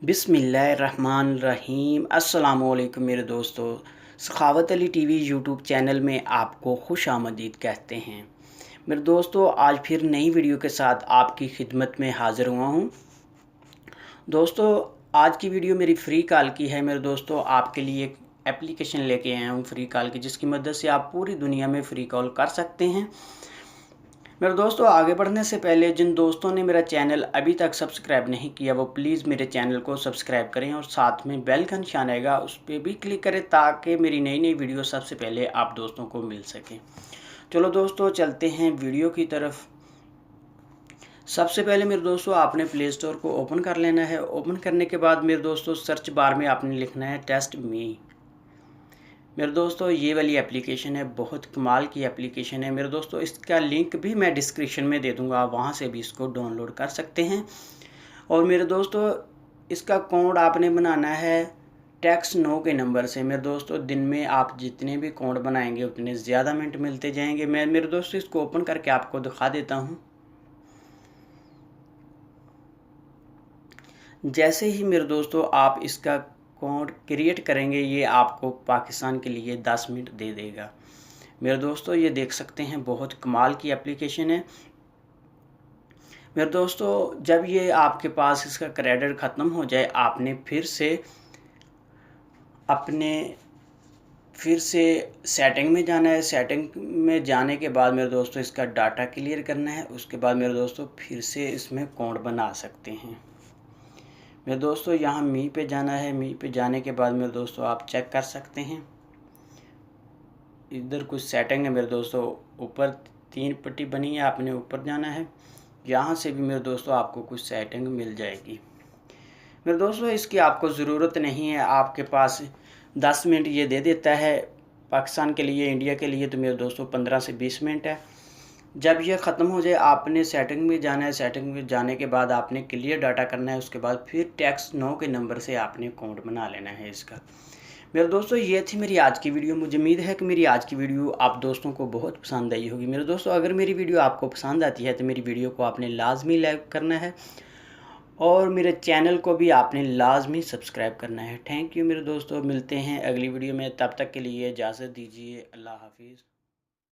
बिस्मिल्लाहिर्रहमानिर्रहीम। अस्सलामुअलैकुम मेरे दोस्तों, सखावत अली टीवी यूट्यूब चैनल में आपको खुश आमदीद कहते हैं। मेरे दोस्तों, आज फिर नई वीडियो के साथ आपकी खिदमत में हाज़िर हुआ हूँ। दोस्तों, आज की वीडियो मेरी फ़्री कॉल की है। मेरे दोस्तों, आपके लिए एक एप्लीकेशन लेके आया हूँ फ़्री कॉल की, जिसकी मदद से आप पूरी दुनिया में फ़्री कॉल कर सकते हैं। मेरे दोस्तों, आगे बढ़ने से पहले जिन दोस्तों ने मेरा चैनल अभी तक सब्सक्राइब नहीं किया, वो प्लीज़ मेरे चैनल को सब्सक्राइब करें और साथ में बेल का निशान आएगा, उस पर भी क्लिक करें ताकि मेरी नई नई वीडियो सबसे पहले आप दोस्तों को मिल सके। चलो दोस्तों, चलते हैं वीडियो की तरफ। सबसे पहले मेरे दोस्तों, आपने प्ले स्टोर को ओपन कर लेना है। ओपन करने के बाद मेरे दोस्तों, सर्च बार में आपने लिखना है टेस्ट मी। मेरे दोस्तों, ये वाली एप्लीकेशन है, बहुत कमाल की एप्लीकेशन है। मेरे दोस्तों, इसका लिंक भी मैं डिस्क्रिप्शन में दे दूँगा, आप वहाँ से भी इसको डाउनलोड कर सकते हैं। और मेरे दोस्तों, इसका कोड आपने बनाना है टैक्स 9 के नंबर से। मेरे दोस्तों, दिन में आप जितने भी कोड बनाएंगे उतने ज़्यादा मिनट मिलते जाएंगे। मैं मेरे दोस्तों इसको ओपन करके आपको दिखा देता हूँ। जैसे ही मेरे दोस्तों आप इसका कोड क्रिएट करेंगे, ये आपको पाकिस्तान के लिए 10 मिनट दे देगा। मेरे दोस्तों, ये देख सकते हैं, बहुत कमाल की एप्लीकेशन है। मेरे दोस्तों, जब ये आपके पास इसका क्रेडिट ख़त्म हो जाए, आपने फिर से सेटिंग में जाना है। सेटिंग में जाने के बाद मेरे दोस्तों, इसका डाटा क्लियर करना है। उसके बाद मेरे दोस्तों, फिर से इसमें कोड बना सकते हैं। मेरे दोस्तों, यहाँ मी पे जाना है। मी पे जाने के बाद मेरे दोस्तों, आप चेक कर सकते हैं, इधर कुछ सेटिंग है। मेरे दोस्तों, ऊपर 3 पट्टी बनी है, आपने ऊपर जाना है। यहाँ से भी मेरे दोस्तों आपको कुछ सेटिंग मिल जाएगी। मेरे दोस्तों, इसकी आपको ज़रूरत नहीं है, आपके पास 10 मिनट ये दे देता है पाकिस्तान के लिए। इंडिया के लिए तो मेरे दोस्तों 15 से 20 मिनट है। जब ये ख़त्म हो जाए, आपने सेटिंग में जाना है। सेटिंग में जाने के बाद आपने क्लियर डाटा करना है। उसके बाद फिर टैक्स 9 के नंबर से आपने कोड बना लेना है इसका। मेरे दोस्तों, ये थी मेरी आज की वीडियो। मुझे उम्मीद है कि मेरी आज की वीडियो आप दोस्तों को बहुत पसंद आई होगी। मेरे दोस्तों, अगर मेरी वीडियो आपको पसंद आती है तो मेरी वीडियो को आपने लाजमी लाइक करना है और मेरे चैनल को भी आपने लाजमी सब्सक्राइब करना है। थैंक यू मेरे दोस्तों, मिलते हैं अगली वीडियो में। तब तक के लिए इजाज़त दीजिए। अल्लाह हाफिज़।